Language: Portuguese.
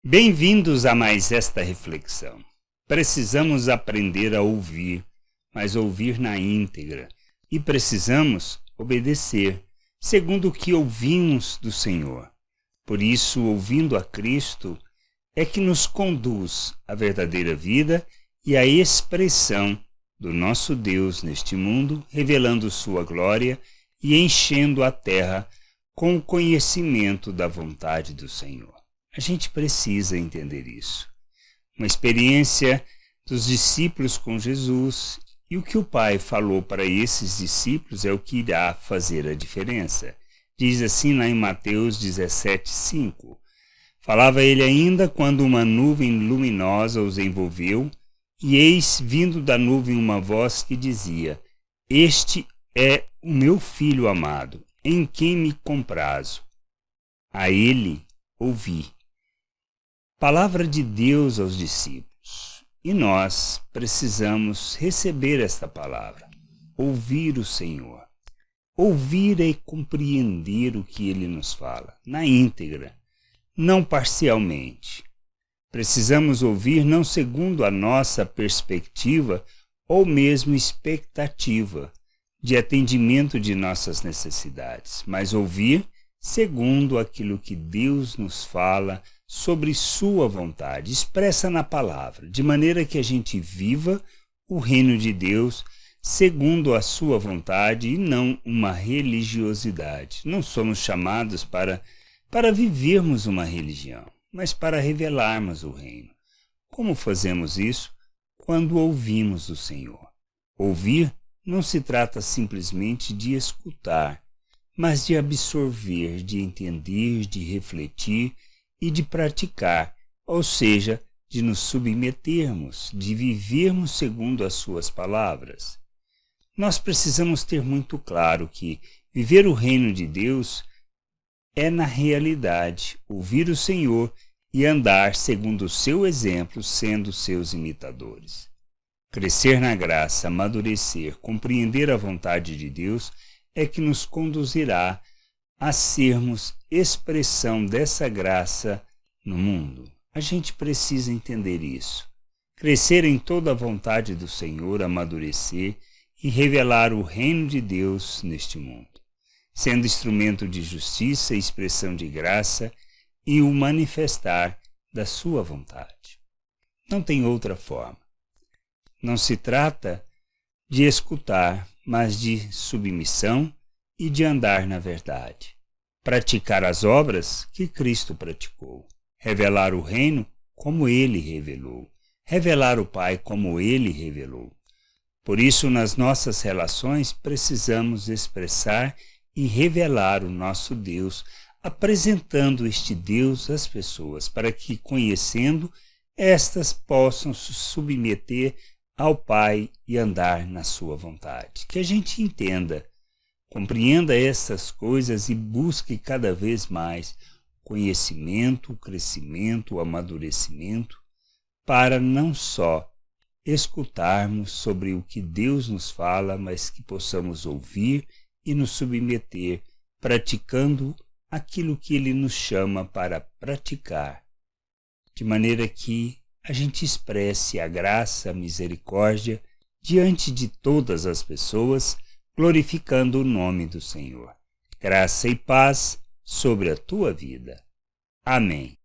Bem-vindos a mais esta reflexão. Precisamos aprender a ouvir, mas ouvir na íntegra, e precisamos obedecer, segundo o que ouvimos do Senhor. Por isso, ouvindo a Cristo, é que nos conduz à verdadeira vida e à expressão do nosso Deus neste mundo, revelando sua glória e enchendo a terra com o conhecimento da vontade do Senhor. A gente precisa entender isso. Uma experiência dos discípulos com Jesus, e o que o Pai falou para esses discípulos é o que irá fazer a diferença. Diz assim lá em Mateus 17:5. Falava ele ainda quando uma nuvem luminosa os envolveu, e eis vindo da nuvem uma voz que dizia: Este é o meu filho amado, em quem me comprazo. A ele ouvi. Palavra de Deus aos discípulos. E nós precisamos receber esta palavra, ouvir o Senhor. Ouvir e compreender o que Ele nos fala, na íntegra, não parcialmente. Precisamos ouvir não segundo a nossa perspectiva ou mesmo expectativa de atendimento de nossas necessidades, mas ouvir segundo aquilo que Deus nos fala sobre sua vontade, expressa na palavra, de maneira que a gente viva o reino de Deus segundo a sua vontade e não uma religiosidade. Não somos chamados para vivermos uma religião, mas para revelarmos o reino. Como fazemos isso? Quando ouvimos o Senhor. Ouvir não se trata simplesmente de escutar, mas de absorver, de entender, de refletir e de praticar, ou seja, de nos submetermos, de vivermos segundo as suas palavras. Nós precisamos ter muito claro que viver o reino de Deus é, na realidade, ouvir o Senhor e andar segundo o seu exemplo, sendo seus imitadores. Crescer na graça, amadurecer, compreender a vontade de Deus é que nos conduzirá a sermos expressão dessa graça no mundo. A gente precisa entender isso. Crescer em toda a vontade do Senhor, amadurecer e revelar o reino de Deus neste mundo, sendo instrumento de justiça e expressão de graça e o manifestar da sua vontade. Não tem outra forma. Não se trata de escutar, mas de submissão e de andar na verdade. Praticar as obras que Cristo praticou. Revelar o reino como Ele revelou. Revelar o Pai como Ele revelou. Por isso, nas nossas relações, precisamos expressar e revelar o nosso Deus, apresentando este Deus às pessoas, para que, conhecendo, estas possam se submeter ao Pai e andar na sua vontade. Que a gente entenda, compreenda essas coisas e busque cada vez mais conhecimento, crescimento, amadurecimento, para não só escutarmos sobre o que Deus nos fala, mas que possamos ouvir e nos submeter, praticando aquilo que Ele nos chama para praticar, de maneira que a gente expresse a graça, a misericórdia diante de todas as pessoas, glorificando o nome do Senhor. Graça e paz sobre a tua vida. Amém.